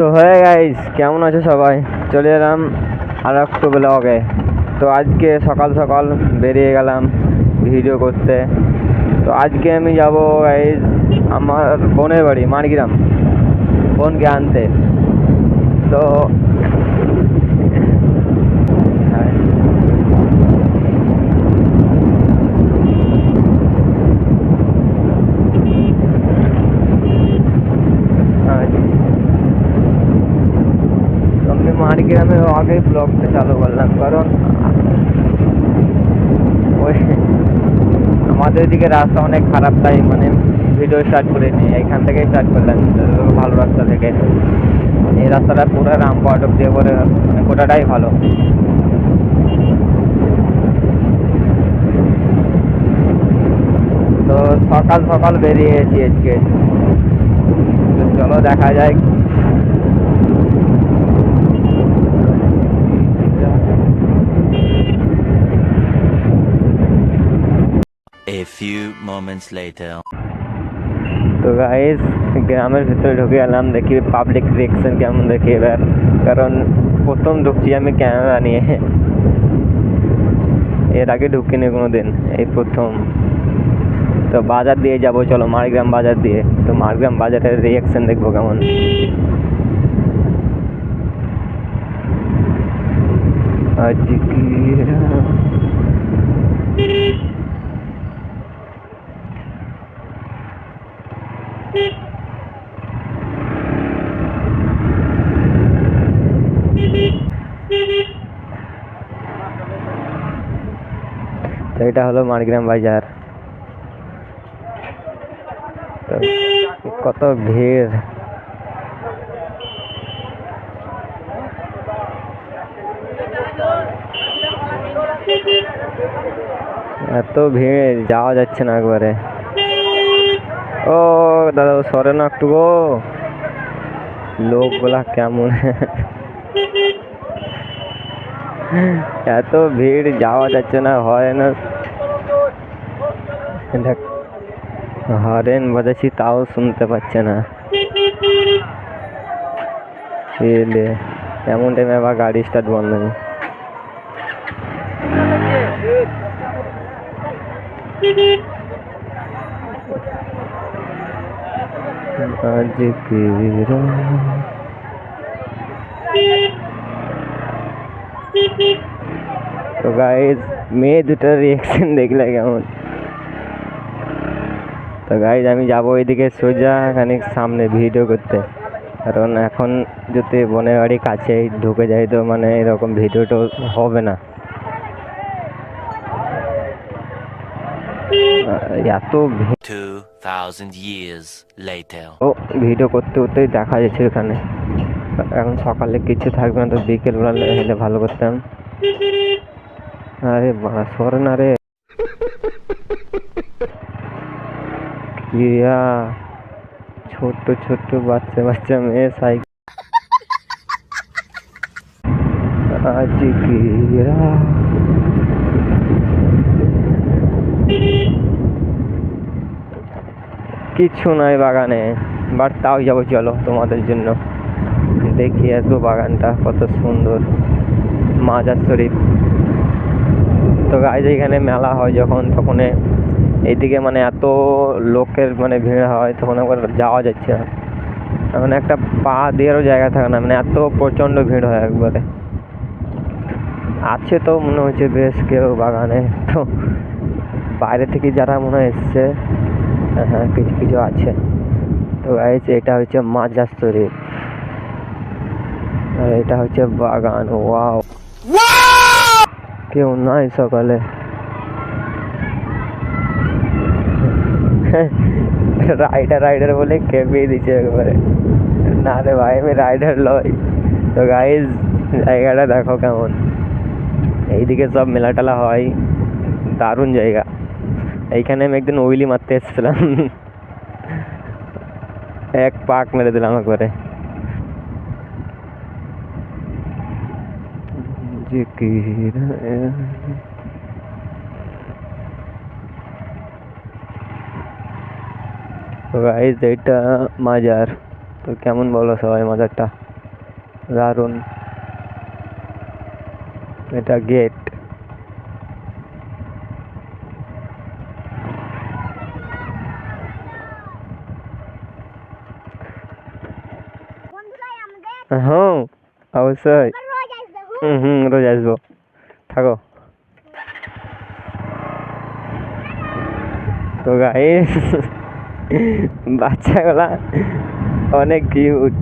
তো হ্যাঁ গাইস, কেমন আছো সবাই? চলে এলাম আর একটু ব্লগে। তো আজকে সকাল সকাল বেরিয়ে গেলাম ভিডিও করতে। তো আজকে আমি যাব গাইস আমার বোনের বাড়ি মানিগ্রাম, বোনকে আনতে। তো হ্যাঁ, তো আমি মানিগ্রামের আগেই ব্লগটা চালু করলাম, কারণ ওই আমাদের এদিকে রাস্তা অনেক খারাপ, তাই মানে ভিডিও স্টার্ট করিনি, এখান থেকেই স্টার্ট করলাম ভালো রাস্তা থেকে। এই রাস্তাটা পুরো রামপুরহাট অব্দি করে, মানে গোটাটাই ভালো। তো সকাল সকাল বেরিয়েছি আজকে। তো চলো দেখা যায়। A few moments later. তো গাইস, গ্রামের ভিতরে ঢুকে গেলাম, দেখি পাবলিক রিয়েকশন কেমন দেখি এবার, কারণ প্রথম ঢুকছি আমি ক্যামেরা নিয়ে। এর আগে ঢুকিনি কোনোদিন, এই প্রথম। তো বাজার দিয়ে যাব, চলো মাড়গ্রাম বাজার দিয়ে। তো মাড়গ্রাম বাজারের রিয়েকশন দেখবো কেমন। আজকে তো এটা হলো মাড়গ্রাম বাজার। তো কত ভিড়! এত ভিড় যাওয়া যাচ্ছে না একবারে। ও দাদা, সরে না একটু গো, লোকগুলা কেমন! এত ভিড় যাওয়া যাচ্ছে না, হয় না। দেখ, হরেন বাজাচ্ছি তাও শুনতে পাচ্ছে না। এমন টাইমে আবার গাড়ি স্টার্ট বন্ধ নেই। তো গাইজ, মেয়ে দুটোর রিয়েকশন দেখলে কেমন? তো গাইজ, আমি যাবো এদিকে সোজা খানিক সামনে ভিডিও করতে, কারণ এখন যদি বোনের বাড়ি কাছেই ঢুকে যাই তো মানে এরকম ভিডিওটা হবে না। এত 2000 years later. ও ভিডিও করতে করতেই দেখা যাচ্ছে এখানে। এখন সকালে কিছু থাকবে না, তো বিকেলবেলা হলে ভালো করতাম। আরে বাড়া, সরে না রে। ইয়া, ছোট্ট ছোট্ট বাচ্চা বাচ্চা মেয়ে সাইকেল। কিচ্ছু নাই বাগানে, বাট তাও যাবো, চলো তোমাদের জন্য দেখিয়ে আসবো বাগানটা কত সুন্দর। মাজার শরীফ। তো গাইজ, এখানে মেলা হয় যখন, তখন এইদিকে মানে এত লোকের মানে ভিড় হয়, তখন একবার যাওয়া যাচ্ছে না, মানে একটা পা দিয়েরও জায়গা থাকে না, মানে এত প্রচণ্ড ভিড় হয় একবারে। আছে তো মনে হচ্ছে বেশ কেউ বাগানে, তো বাইরে থেকে যারা মনে হয় এসছে, হ্যাঁ কিছু কিছু আছে। তো গাইজ, এটা হচ্ছে মাজার শরীফ, আর এটা হচ্ছে বাগান। ওয়াও, কেউ নাই সকালে। রাইডার রাইডার বলে খেপিয়ে দিচ্ছে একবারে। না রে ভাই, আমি রাইডার লই। তো গাইজ, জায়গাটা দেখো কেমন। এইদিকে সব মেলা টেলা হয়, দারুণ জায়গা। এইখানে আমি একদিন উইলি মারতে এসেছিলাম, এক পাক মেরে দিলাম একবারে। তো গাইজ, এইটা মাজার। তো কেমন বলো সবাই মাজারটা? দারুণ। এটা গেট। হ্যাঁ অবশ্যই। রোজ আসবো, থাকো। তো গাইস বাচ্চাগুলা অনেক কিউট।